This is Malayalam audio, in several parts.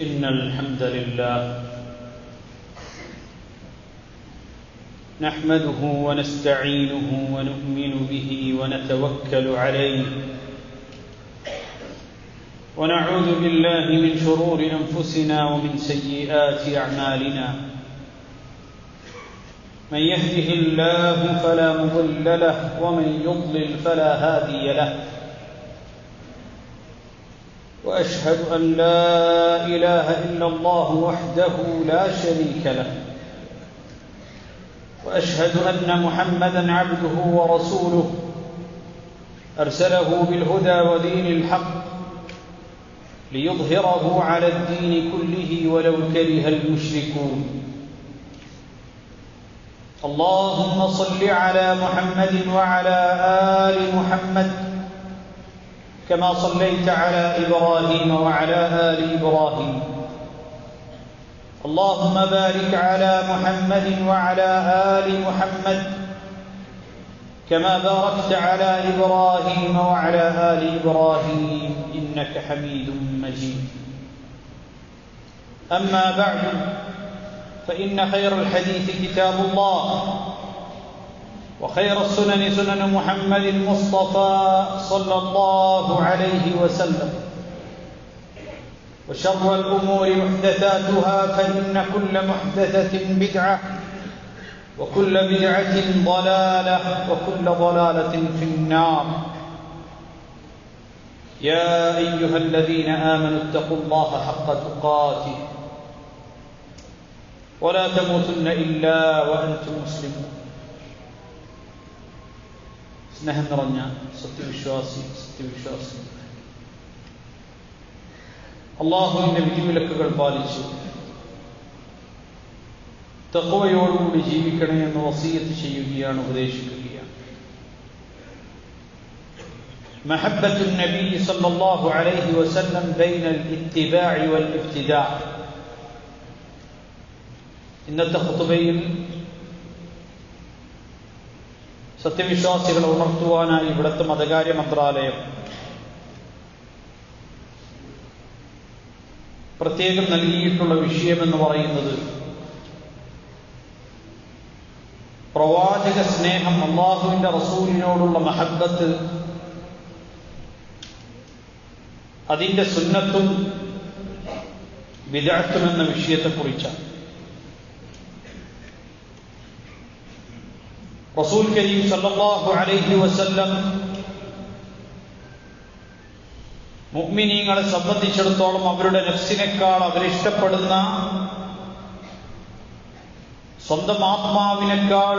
إن الحمد لله نحمده ونستعينه ونؤمن به ونتوكل عليه ونعوذ بالله من شرور أنفسنا ومن سيئات أعمالنا من يهده الله فلا مضل له ومن يضلل فلا هادي له وأشهد أن لا إله إلا الله وحده لا شريك له وأشهد أن محمدًا عبده ورسوله أرسله بالهدى ودين الحق ليظهره على الدين كله ولو كره المشركون اللهم صل على محمد وعلى آل محمد كما صليت على إبراهيم وعلى آل إبراهيم اللهم بارك على محمد وعلى آل محمد كما باركت على إبراهيم وعلى آل إبراهيم إنك حميد مجيد أما بعد فإن خير الحديث كتاب الله وخير السنن سنن محمد المصطفى صلى الله عليه وسلم وشر الأمور محدثاتها فإن كل محدثة بدعة وكل بدعة ضلالة وكل ضلالة في النار يا أيها الذين آمنوا اتقوا الله حق تقاته ولا تموتن إلا وأنتم مسلمون സ്നേഹം നിറഞ്ഞ സത്യവിശ്വാസി അല്ലാഹുവിന്റെ വിധിവിലക്കുകൾ പാലിച്ചു തഖ്വയോടുകൂടി ജീവിക്കണേ എന്ന് വസിയത്ത് ചെയ്യുകയാണ്, ഉപദേശിക്കുകയാണ്. മഹബ്ബത്തുൻ നബി സല്ലല്ലാഹു അലൈഹി വസല്ലം ബൈനൽ ഇത്തിബാഇ വൽ ഇബ്തിദാ. ഇന്നത്തെ ഖുതുബയിൽ സത്യവിശ്വാസികളെ ഉണർത്തുവാനായി ഇവിടുത്തെ മതകാര്യ മന്ത്രാലയം പ്രത്യേകം നൽകിയിട്ടുള്ള വിഷയമെന്ന് പറയുന്നത് പ്രവാചക സ്നേഹം, അല്ലാഹുവിന്റെ റസൂലിനോടുള്ള മഹബ്ബത്ത്, അതിന്റെ സുന്നത്തും ബിദ്അത്തും എന്ന വിഷയത്തെക്കുറിച്ചാണ്. റസൂൽ കരീം സല്ലല്ലാഹു അലൈഹി വസല്ലം മുഅ്മിനീങ്ങളെ സംബന്ധിച്ചിടത്തോളം അവരുടെ നഫ്സിനേക്കാൾ അവരിഷ്ടപ്പെടുന്ന, സ്വന്തം ആത്മാവിനേക്കാൾ,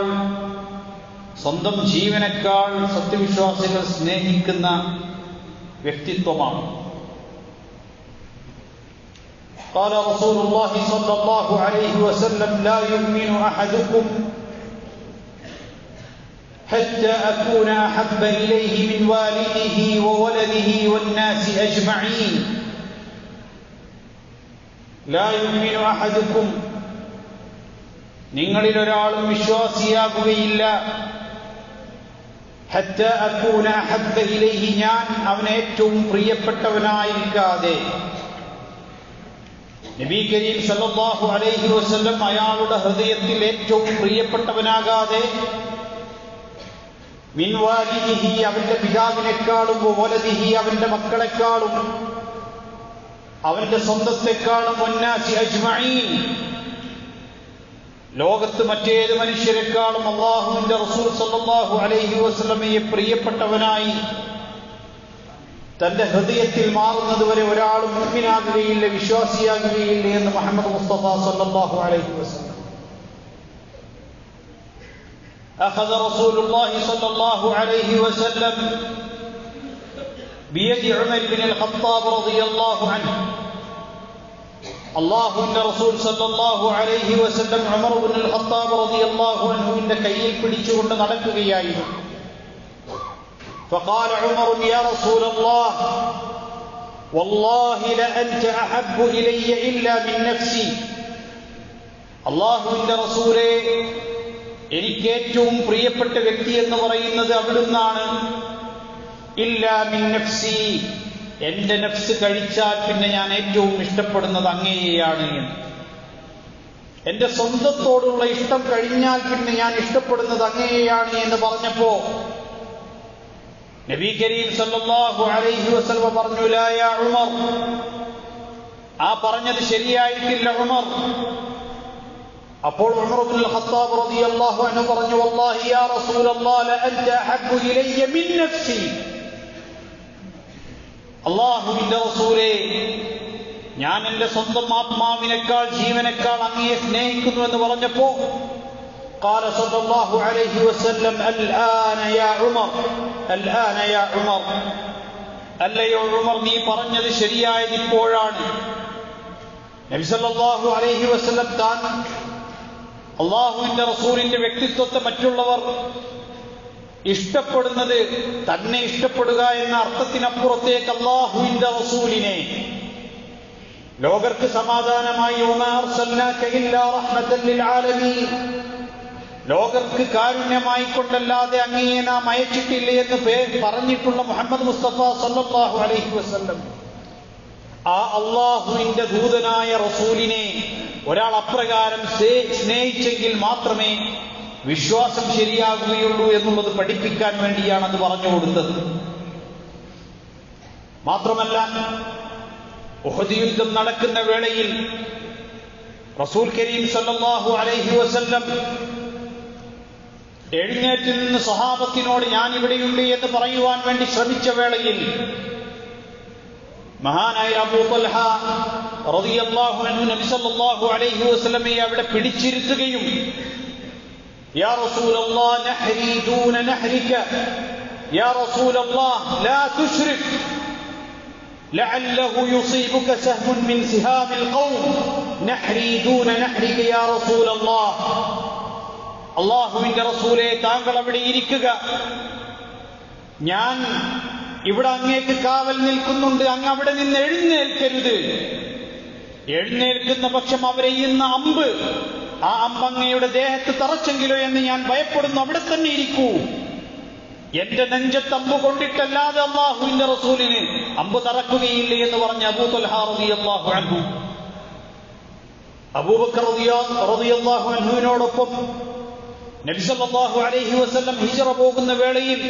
സ്വന്തം ജീവനേക്കാൾ സത്യവിശ്വാസികൾ സ്നേഹിക്കുന്ന വ്യക്തിത്വമാണ്. قال رسول الله صلى الله عليه وسلم لا يؤمن أحدكم حتى أكون أحب إليه من والده وولده والناس أجمعين لا يؤمن أحدكم നിങ്ങളിൽ ഒരാളും വിശ്വാസിയാകുകയില്ല حتى أكون أحب إليه ഞാൻ അവന് ഏറ്റവും പ്രിയപ്പെട്ടവനായിരിക്കാതെ. നബി കരീം സല്ലല്ലാഹു അലൈഹി വസല്ലം അയാളുടെ ഹൃദയത്തിൽ ഏറ്റവും പ്രിയപ്പെട്ടവനാകാതെ, മിൻ വാലിദിഹി അവന്റെ പിതാവിനേക്കാളും, വലദിഹി അവന്റെ മക്കളെക്കാളും, അവന്റെ സ്വന്തത്തെക്കാളും, വന്നാസി അജ്മഈൻ ലോകത്ത് മറ്റേത് മനുഷ്യരെക്കാളും അല്ലാഹുവിന്റെ റസൂൽ സല്ലല്ലാഹു അലൈഹി വസല്ലമയെ പ്രിയപ്പെട്ടവനായി തന്റെ ഹൃദയത്തിൽ മാറുന്നതുവരെ ഒരാളും മുഅ്മിനാകുകയില്ല, വിശ്വാസിയാകുകയില്ല എന്ന് മുഹമ്മദ് മുസ്തഫ സല്ലല്ലാഹു അലൈഹി വസല്ലം. أخذ رسول الله صلى الله عليه وسلم بيد عمر بن الخطاب رضي الله عنه. അല്ലാഹുവിന്റെ റസൂൽ സല്ലല്ലാഹു അലൈഹി വസല്ലം ഉമർ ഇബ്നുൽ ഖത്താബ് റളിയല്ലാഹു അൻഹുവിന്റെ കയ്യിൽ പിടിച്ചുകൊണ്ട് നടക്കുകയായിരുന്നു. فقال عمر يا رسول الله والله لأنت أحب إلي إلا من نفسي. അല്ലാഹുവിന്റെ റസൂലേ, എനിക്ക് ഏറ്റവും പ്രിയപ്പെട്ട വ്യക്തി എന്ന് പറയുന്നത് അവിടുന്നാണ്. ഇല്ലാ മിൻ നഫ്സി, എന്റെ നഫ്സ് കഴിച്ചാൽ പിന്നെ ഞാൻ ഏറ്റവും ഇഷ്ടപ്പെടുന്നത് അങ്ങയെയാണ് എന്ന്. എന്റെ സ്വന്തത്തോടുള്ള ഇഷ്ടം കഴിഞ്ഞാൽ പിന്നെ ഞാൻ ഇഷ്ടപ്പെടുന്നത് അങ്ങയെയാണ് എന്ന് പറഞ്ഞപ്പോ നബി കരീം സല്ലല്ലാഹു അലൈഹി വസല്ലം പറഞ്ഞു, ലാ യാ ഉമർ, ആ പറഞ്ഞത് ശരിയായിട്ടില്ല ഉമർ. അപ്പോൾ ഉമർ ഇബ്നുൽ ഖത്താബ് റളിയല്ലാഹു അൻഹു പറഞ്ഞു, വല്ലാഹി യാ റസൂലല്ലാഹ് ല അൻത അഹബ്ബു ഇലയ്യ മിൻ നഫ്സി. അല്ലാഹുവിന്റെ റസൂലേ, ഞാൻ എന്റെ സ്വന്തം ആത്മാവിനേക്കാൾ ജീവനേക്കാൾ അങ്ങയെ സ്നേഹിക്കുന്നു എന്ന് പറഞ്ഞപ്പോ قال صلى الله عليه وسلم الآن يا عمر الآن يا عمر, അല്ലയോ ഉമർ, നീ പറഞ്ഞത് ശരിയായത് ഇപ്പോഴാണ്. നബി സല്ലല്ലാഹു അലൈഹി വസല്ലം താൻ അല്ലാഹുവിന്റെ റസൂലിന്റെ വ്യക്തിത്വത്തെ മറ്റുള്ളവർ ഇഷ്ടപ്പെടുന്നത് തന്നെ ഇഷ്ടപ്പെടുക എന്ന അർത്ഥത്തിനപ്പുറത്തേക്ക് അല്ലാഹുവിന്റെ റസൂലിനെ ലോകർക്ക് സമാധാനമായി വമാ അർസൽനാക ഇല്ലാ റഹ്മത്തൻ ലിൽ ആലമീൻ, ലോകർക്ക് കാരുണ്യമായി കൊണ്ടല്ലാതെ അങ്ങയെ നാം അയച്ചിട്ടില്ല എന്ന് പറഞ്ഞിട്ടുള്ള മുഹമ്മദ് മുസ്തഫ സല്ലല്ലാഹു അലൈഹി വസല്ലം, ആ അല്ലാഹുവിന്റെ ദൂതനായ റസൂലിനെ ഒരാൾ അപ്രകാരം സ്നേഹിച്ചെങ്കിൽ മാത്രമേ വിശ്വാസം ശരിയാകുകയുള്ളൂ എന്നുള്ളത് പഠിപ്പിക്കാൻ വേണ്ടിയാണ് അത് പറഞ്ഞു കൊടുത്തത്. മാത്രമല്ല, ഉഹദ് യുദ്ധം നടക്കുന്ന വേളയിൽ റസൂൽ കരീം സല്ലല്ലാഹു അലൈഹി വസല്ലം എഴുന്നേറ്റ് നിന്ന് സഹാബത്തിനോട് ഞാൻ ഇവിടെയുണ്ട് എന്ന് പറയുവാൻ വേണ്ടി ശ്രമിച്ച വേളയിൽ മഹാനായ അബൂ തൽഹ റളിയല്ലാഹു അൻഹു നബി സല്ലല്ലാഹു അലൈഹി വസല്ലമയെ അവിടെ പിടിച്ചിരുത്തുകയും യാ റസൂലല്ലാഹ് നഹ്രി ദൂന നഹ്രിക, യാ റസൂലല്ലാഹ് ലാ തുശ്രിക് ലഅല്ലഹു യുസീബുക സഹ്മുൻ മിൻ സിഹാമിൽ ഖൗം നഹ്രി ദൂന നഹ്രിക യാ റസൂലല്ലാഹ്, അല്ലാഹുവിന്റെ റസൂലേ, താങ്കൾ അവിടെ ഇരിക്കുക, ഞാൻ ഇവിടെ അങ്ങേക്ക് കാവൽ നിൽക്കുന്നുണ്ട്, അങ്ങ് അവിടെ നിന്ന് എഴുന്നേൽക്കരുത്. എഴുന്നേൽക്കുന്ന പക്ഷം അവരെ ഇന്ന് അമ്പ്, ആ അമ്പ് അങ്ങയുടെ ദേഹത്ത് തറച്ചെങ്കിലോ എന്ന് ഞാൻ ഭയപ്പെടുന്നു, അവിടെ തന്നെ ഇരിക്കൂ. എന്റെ നെഞ്ചത്ത് അമ്പ് കൊണ്ടിട്ടല്ലാതെ അല്ലാഹുവിന്റെ റസൂലിന് അമ്പ് തറക്കുകയില്ല എന്ന് പറഞ്ഞ അബൂ തൽഹ റളിയല്ലാഹു അൻഹു അബൂബക്കർ റളിയല്ലാഹു അൻഹുവിനോടൊപ്പം നബി സല്ലല്ലാഹു അലൈഹി വസല്ലം ഹിജ്റ പോകുന്ന വേളയിൽ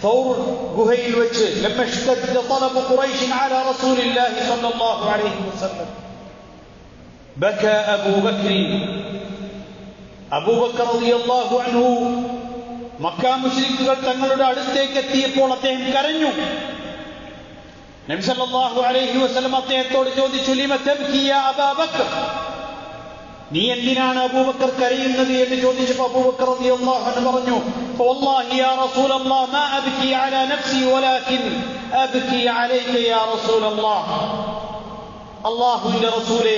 ഥൗർ ഗുഹയിൽ വെച്ച് ലമഷ്തദ്ദ തലബ് ഖുറൈശ് അലാ റസൂലില്ലാഹി സല്ലല്ലാഹു അലൈഹി വസല്ലം ബകാ അബൂബക്കർ റളിയല്ലാഹു അൻഹു മക്ക മുശ്രിക്കുകൾ തങ്ങളുടെ അടുത്തേക്ക് എത്തിയപ്പോൾ അദ്ദേഹം കരഞ്ഞു. നബി സല്ലല്ലാഹു അലൈഹി വസല്ലം അദ്ദേഹത്തോട് ചോദിച്ചു, ലിമ തബ്കി യാ അബൂബക്കർ, നീ എന്തിനാണ് അബൂബക്കർ കരയുന്നത് എന്ന് ചോദിച്ചപ്പോൾ അബൂബക്കർ റളിയല്ലാഹു അൻഹു പറഞ്ഞു, വല്ലാഹി യാ റസൂലല്ലാഹ് മാ അബ്കി അലാ നഫ്സി വലാകിൻ അബ്കി അലൈക യാ റസൂലല്ലാഹ്, അല്ലാഹുവിന്റെ റസൂലേ,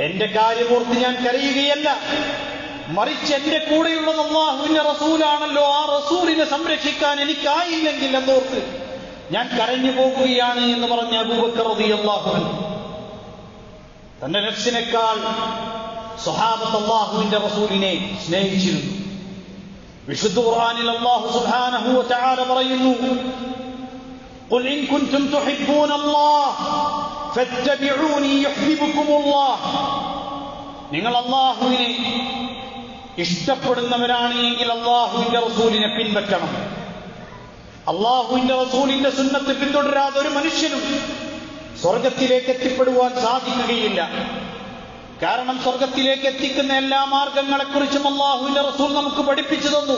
എന്റെ കാര്യമോർത്ത് ഞാൻ കരയുകയല്ല, മറിച്ച് എന്റെ കൂടെയുള്ളത് അല്ലാഹുവിന്റെ റസൂലാണല്ലോ, ആ റസൂലിനെ സംരക്ഷിക്കാൻ എനിക്കായില്ലെങ്കിൽ എന്നോർത്ത് ഞാൻ കരഞ്ഞു പോകുകയാണ് എന്ന് പറഞ്ഞ അബൂബക്കർ റളിയല്ലാഹു അൻഹു തന്റെ നഫ്സിനേക്കാൾ സ്വഹാബത്ത് അല്ലാഹുവിന്റെ റസൂലിനെ സ്നേഹിച്ചിരുന്നു. വിശുദ്ധ ഖുർആനിൽ അല്ലാഹു സുബ്ഹാനഹു വ തആല പറയുന്നു, ഖുൽ ഇൻ കുൻതും തുഹിബ്ബൂനല്ലാഹ് ഫത്തബിഊനി യുഹ്ബിബുകുമുല്ലാഹ്, നിങ്ങൾ അല്ലാഹുവിനെ ഇഷ്ടപ്പെടുന്നവരാണ് എങ്കിൽ അല്ലാഹുവിന്റെ റസൂലിനെ പിൻപറ്റണം. അല്ലാഹുവിന്റെ റസൂലിന്റെ സുന്നത്ത് പിന്തുടരാതെ ഒരു മനുഷ്യനും സ്വർഗത്തിലേക്ക് എത്തിപ്പെടുവാൻ സാധിക്കുകയില്ല. കാരണം സ്വർഗത്തിലേക്ക് എത്തിക്കുന്ന എല്ലാ മാർഗങ്ങളെക്കുറിച്ചും അല്ലാഹുവിന്റെ റസൂൽ നമുക്ക് പഠിപ്പിച്ചു തന്നു.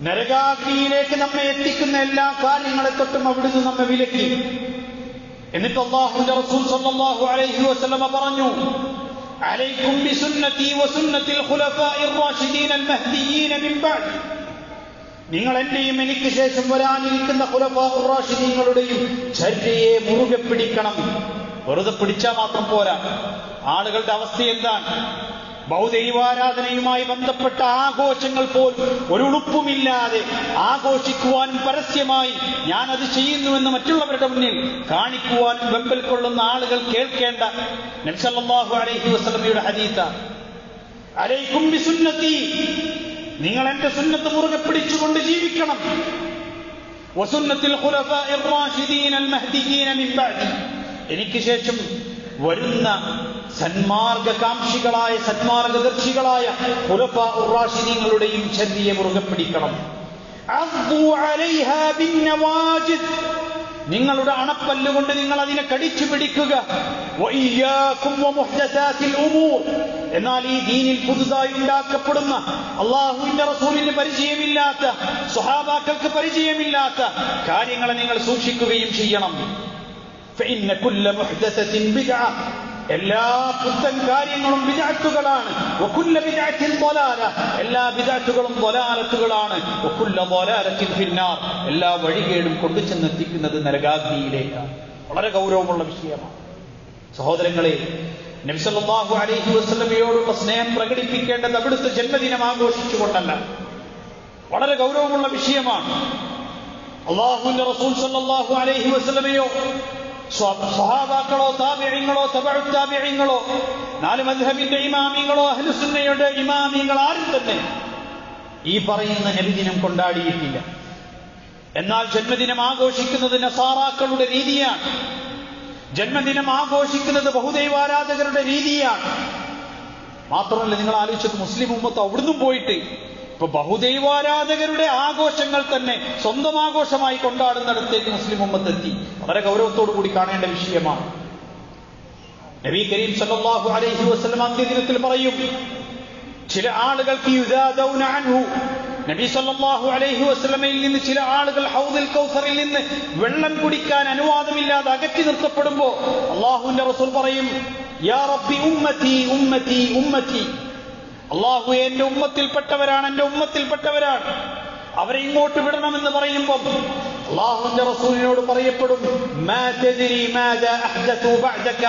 നരകാഗ്നിയിലേക്ക് നമ്മെ എത്തിക്കുന്ന എല്ലാ കാര്യങ്ങളെ തൊട്ടും അവിടുന്ന് നമ്മെ വിലക്കി. എന്നിട്ട് അല്ലാഹുവിന്റെ റസൂൽ സല്ലല്ലാഹു അലൈഹി വസല്ലമ പറഞ്ഞു, അലൈക്കും ബിസുന്നതി വസുന്നതിൽ ഖുലഫാഇർ റാഷിദീനൽ മഹ്ദിയീന മിൻ ബഅദ്, നിങ്ങൾ എന്റെയും എനിക്ക് ശേഷം വരാനിരിക്കുന്ന ഖുലഫാഉർ റാഷിദീങ്ങളുടെയും ചര്യയെ മുറുകെ പിടിക്കണം. വെറുതെ പിടിച്ചാൽ മാത്രം പോരാ. ആളുകളുടെ അവസ്ഥ എന്താണ്? ബഹുദൈവാരാധനയുമായി ബന്ധപ്പെട്ട ആഘോഷങ്ങൾ പോലും ഒരു ഉളുപ്പുമില്ലാതെ ആഘോഷിക്കുവാനും പരസ്യമായി ഞാനത് ചെയ്യുന്നുവെന്ന് മറ്റുള്ളവരുടെ മുന്നിൽ കാണിക്കുവാനും വെമ്പൽ കൊള്ളുന്ന ആളുകൾ കേൾക്കേണ്ട നബി സല്ലല്ലാഹു അലൈഹി വസല്ലമയുടെ ഹദീസാണ്. അലൈക്കും ബിസുന്നതി, നിങ്ങൾ എന്റെ സുന്നത്ത് മുറുകെ പിടിച്ചുകൊണ്ട് ജീവിക്കണം. വസുന്നത്തിൽ ഖുലഫാഇർ റാഷിദീനൽ മഹ്ദിയീന മിൻ ബഅദി, എനിക്ക് ശേഷം വരുന്ന സന്മാർഗകാംക്ഷികളായ സന്മാർഗദർശികളായ ഖുലഫാഉർ റാഷിദീങ്ങളുടെയും ചര്യയെ മുറുകെ പിടിക്കണം. അദ്ദു അലൈഹാ ബിന്നവാജിദ്, നിങ്ങളുടെ അണപ്പല്ലുകൊണ്ട് നിങ്ങൾ അതിനെ കടിച്ചു പിടിക്കുക. വഇയ്യാകും വമുഹ്ദസാതിൽ ഉമൂർ, എന്നാൽ ഈ ദീനിൽ പുതുതായി ഉണ്ടാക്കപ്പെടുന്ന അല്ലാഹുവിന്റെ റസൂലിന് പരിചയമില്ലാത്ത, സ്വഹാബാക്കൾക്ക് പരിചയമില്ലാത്ത കാര്യങ്ങളെ നിങ്ങൾ സൂക്ഷിക്കുകയും ചെയ്യണം. ഫഇന്ന കുല്ല മുഹ്ദസത്തിൻ ബിദ്അ, എല്ലാ പുത്തൻ കാര്യങ്ങളും ബിദ്അത്തുകളാണ്. വകുല്ല ബിദ്അത്തിൻ ളലാല, എല്ലാ ബിദ്അത്തുകളും ളലാലത്തുകളാണ്. വകുല്ല ളലാലത്തിൻ ഫിന്നാർ, എല്ലാ വഴികേടും കൊണ്ടുചെന്നെത്തിക്കുന്നത് നരകാഗ്നിയിലേക്കാണ്. വളരെ ഗൗരവമുള്ള വിഷയമാണ് സഹോദരങ്ങളെ. നബി സല്ലല്ലാഹു അലൈഹി വസല്ലമയോടുള്ള സ്നേഹം പ്രകടിപ്പിക്കേണ്ടത് അവിടുത്തെ ജന്മദിനം ആഘോഷിച്ചുകൊണ്ടല്ല. വളരെ ഗൗരവമുള്ള വിഷയമാണ്. അല്ലാഹുവിന്റെ റസൂൽ സല്ലല്ലാഹു അലൈഹി വസല്ലമയോ സ്വഹാബാക്കളോ താബിഈങ്ങളോ തബഉ താബിഈങ്ങളോ നാല് മദ്ഹബിന്റെ ഇമാമിങ്ങളോ അഹ്ലുസുന്നയുടെ ഇമാമിങ്ങൾ ആരും തന്നെ ഈ പറയുന്ന നബിദിനം കൊണ്ടാടിയിട്ടില്ല. എന്നാൽ ജന്മദിനം ആഘോഷിക്കുന്നത് നസാറാക്കളുടെ രീതിയാണ്. ജന്മദിനം ആഘോഷിക്കുന്നത് ബഹുദൈവാരാധകരുടെ രീതിയാണ്. മാത്രമല്ല, നിങ്ങൾ ആലോചിച്ചത് മുസ്ലിം ഉമ്മത്ത് അവിടുന്ന് പോയിട്ട് ഇപ്പൊ ബഹുദൈവാരാധകരുടെ ആഘോഷങ്ങൾ തന്നെ സ്വന്തം ആഘോഷമായി കൊണ്ടാടുന്നിടത്തേക്ക് മുസ്ലിം ഉമ്മത്ത് എത്തി. വളരെ ഗൗരവത്തോടു കൂടി കാണേണ്ട വിഷയമാണ്. നബി കരീം സല്ലല്ലാഹു അലൈഹി വസല്ലം അന്ത്യദിനത്തിൽ പറയും, ചില ആളുകൾക്ക് യുദാദൗന അൻഹു, നബി സല്ലല്ലാഹു അലൈഹി വസല്ലമയിൽ നിന്ന് ചില ആളുകൾ ഹൗദുൽ കൗസറിൽ നിന്ന് വെള്ളം കുടിക്കാൻ അനുവാദമില്ലാതെ അകറ്റി നിർത്തപ്പെടുമ്പോ അല്ലാഹുവിന്റെ റസൂൽ പറയും, യാ റബ്ബി ഉമ്മത്തി ഉമ്മത്തി ഉമ്മത്തി, അല്ലാഹു എന്റെ ഉമ്മത്തിൽപ്പെട്ടവരാണ്, എന്റെ ഉമ്മത്തിൽപ്പെട്ടവരാണ്, അവരെ ഇങ്ങോട്ട് വിടണമെന്ന് പറയുമ്പോൾ അല്ലാഹുവിന്റെ റസൂലിനോട് പറയപ്പെടും, മാ തദ്രി മാദാ അഹ്ദതു ബഅദക,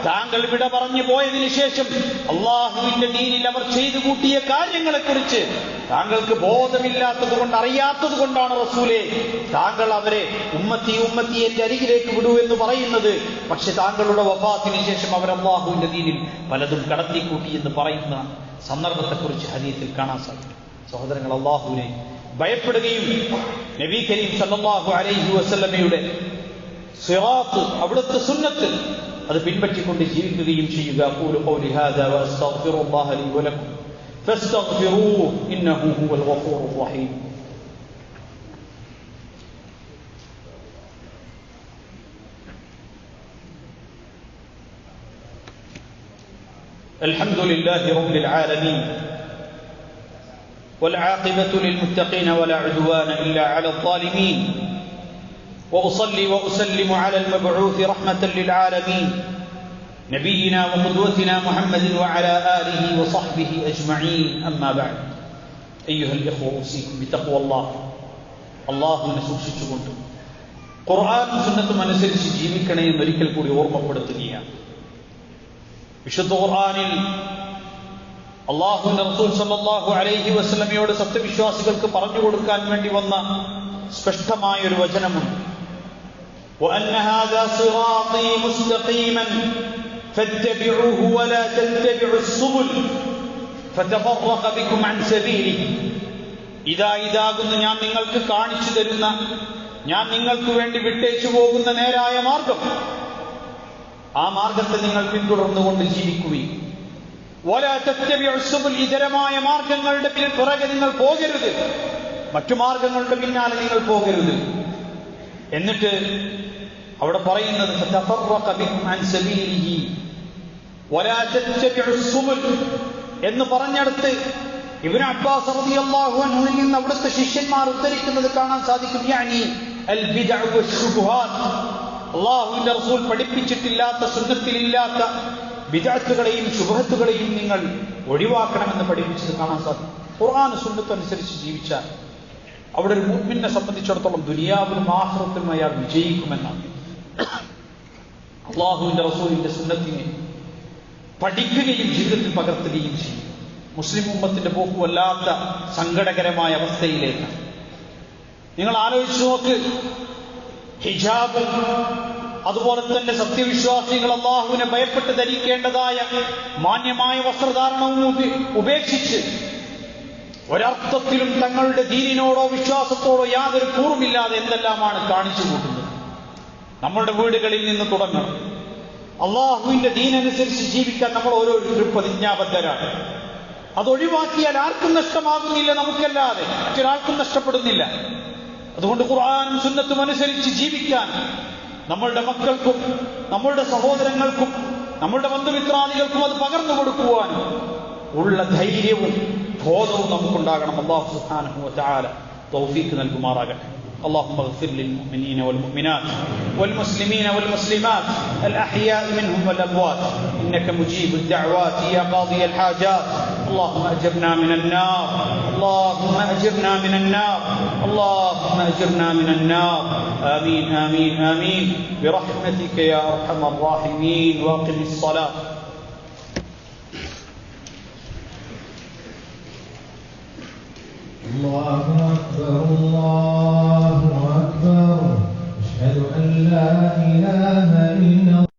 താങ്കൾ വിട പറഞ്ഞു പോയതിനു ശേഷം അല്ലാഹുവിന്റെ ദീനിൽ അവർ ചെയ്തു കൂട്ടിയ കാര്യങ്ങളെക്കുറിച്ച് താങ്കൾക്ക് ബോധമില്ലാത്തത് കൊണ്ട്, അറിയാത്തത് കൊണ്ടാണ് റസൂലേ താങ്കൾ അവരെ ഉമ്മത്തി ഉമ്മത്തി എന്റെ അരികിലേക്ക് വിടൂ എന്ന് പറയുന്നത്. പക്ഷെ താങ്കളുടെ വഫാത്തിന് ശേഷം അവർ അല്ലാഹുവിന്റെ ദീനിൽ പലതും കടത്തിക്കൂട്ടി എന്ന് പറയുന്ന സന്ദർഭത്തെക്കുറിച്ച് ഹദീസിൽ കാണാൻ സാധിക്കും. സഹോദരങ്ങൾ, അല്ലാഹുവിനെ ഭയപ്പെടുകയും നബി കരീം സല്ലല്ലാഹു അലൈഹി വസല്ലമയുടെ സിറാത്ത്, അവിടുത്തെ സുന്നത്ത് അത് പിൻപറ്റിക്കൊണ്ട് ജീവിക്കുകയും ചെയ്യുക. ഖൂലു ഖൗലി ഹാദാ വഅസ്തഗ്ഫിറുല്ലാഹ ലി വലക്കും ഫസ്തഗ്ഫിറൂഹു ഇന്നഹു ഹുവൽ ഗഫൂറുർ റഹീം. അൽഹംദുലില്ലാഹി റബ്ബിൽ ആലമീൻ والعاقبة للمتقين ولا عدوان إلا على الظالمين وأصلي وأسلم على المبعوث رحمة للعالمين نبينا وقدوتنا محمد وعلى آله وصحبه أجمعين أما بعد أيها الإخوة أوصيكم بتقوى الله. الله സൂക്ഷിച്ചുകൊണ്ട് ഖുർആൻ സുന്നത്തും അനുസരിച്ച് ജീവിക്കണമെന്ന് ഒരിക്കൽ കൂടി ഓർമ്മപ്പെടുത്തുകയാണ്. വിശുദ്ധ ഖുർആനിൽ അല്ലാഹുവിന്റെ റസൂൽ സല്ലല്ലാഹു അലൈഹി വസല്ലമയോട് സത്യവിശ്വാസികൾക്ക് പറഞ്ഞു കൊടുക്കാൻ വേണ്ടി വന്ന സ്പഷ്ടമായ ഒരു വചനമുണ്ട്. وأن هذا صراطي مستقيما فاتبعوه ولا تتبعوا السبل فتفرق بكم عن سبيله. ഇതാകുന്നു ഞാൻ നിങ്ങൾക്ക് കാണിച്ചു തരുന്ന, ഞാൻ നിങ്ങൾക്ക് വേണ്ടി വിട്ടേച്ചു പോകുന്ന നേരായ മാർഗം. ആ മാർഗത്തെ നിങ്ങൾ പിന്തുടർന്നുകൊണ്ട് ജീവിക്കുകയും വലാ തത്തബിഉ സുബുൽ, ഇതരമായ മാർഗങ്ങളുടെ പിറകെ നിങ്ങൾ പോകരുത്, മറ്റു മാർഗങ്ങളുടെ പിന്നാലെ നിങ്ങൾ പോകരുത്. എന്നിട്ട് അവിടെ പറയുന്നത് ഫതഫറഖ ബികും അൻ സബീലിഹി വലാ തത്തബിഉ സുബുൽ എന്ന് പറഞ്ഞെടുത്ത് ഇബ്നു അബ്ബാസ് റളിയല്ലാഹു അൻഹുവിൽ നിന്ന് അവിടുത്തെ ശിഷ്യന്മാർ ഉദ്ധരിക്കുന്നത് കാണാൻ സാധിക്കും. യാനി അൽ ബിദ്അ വശുബുഹാത്ത്, അല്ലാഹുവിന്റെ റസൂൽ പഠിപ്പിച്ചിട്ടില്ലാത്ത, സുന്നത്തിലില്ലാത്ത ബിദ്അത്തുകളെയും ശുബ്ഹത്തുകളെയും നിങ്ങൾ ഒഴിവാക്കണമെന്ന് പഠിപ്പിച്ചത് കാണാൻ സാധിക്കും. ഖുർആൻ സുന്നത്ത് അനുസരിച്ച് ജീവിച്ചാൽ അവിടെ ഒരു മുഅ്മിനെ സംബന്ധിച്ചിടത്തോളം ദുനിയാവിലും ആഖിറത്തിലും അയാൾ വിജയിക്കുമെന്നാണ്. അല്ലാഹുവിന്റെ റസൂലിന്റെ സുന്നത്തിനെ പഠിക്കുകയും ജീവിതത്തിൽ പകർത്തുകയും ചെയ്യും. മുസ്ലിം ഉമ്മത്തിന്റെ പോക്ക് വല്ലാത്ത സങ്കടകരമായ അവസ്ഥയിലേക്കാണ്. നിങ്ങൾ ആലോചിച്ചു നോക്ക്, ഹിജാബും അതുപോലെ തന്നെ സത്യവിശ്വാസികൾ അല്ലാഹുവിനെ ഭയപ്പെട്ട് ധരിക്കേണ്ടതായ മാന്യമായ വസ്ത്രധാരണവും ഉപേക്ഷിച്ച് ഒരർത്ഥത്തിലും തങ്ങളുടെ ദീനിനോടോ വിശ്വാസത്തോടോ യാതൊരു കൂറുമില്ലാതെ എന്തെല്ലാമാണ് കാണിച്ചു കൂട്ടുന്നത്. നമ്മളുടെ വീടുകളിൽ നിന്ന് തുടങ്ങണം. അള്ളാഹുവിന്റെ ദീനനുസരിച്ച് ജീവിക്കാൻ നമ്മൾ ഓരോരുത്തരും പ്രതിജ്ഞാബദ്ധരാണ്. അതൊഴിവാക്കിയാൽ ആർക്കും നഷ്ടമാകുന്നില്ല, നമുക്കല്ലാതെ മറ്റൊരാൾക്കും നഷ്ടപ്പെടുന്നില്ല. അതുകൊണ്ട് ഖുർആനും സുന്നത്തും അനുസരിച്ച് ജീവിക്കാൻ നമ്മളുടെ മക്കൾക്കും നമ്മളുടെ സഹോദരങ്ങൾക്കും നമ്മളുടെ ബന്ധുമിത്രാദികൾക്കും അത് പകർന്നു കൊടുക്കുവാനും ഉള്ള ധൈര്യവും ബോധവും നമുക്കുണ്ടാകണം. അല്ലാഹു സുബ്ഹാനഹു വ തആല തൗഫീഖ് നൽകുമാറാകട്ടെ. اللهم اغفر للمؤمنين والمؤمنات والمسلمين والمسلمات الأحياء منهم والأموات إنك مجيب الدعوات يا قاضي الحاجات. اللهم أجرنا من النار، اللهم أجرنا من النار، اللهم أجرنا من النار. آمين آمين آمين برحمتك يا أرحم الراحمين. واقم الصلاة. الله أكبر الله أكبر. أشهد أن لا إله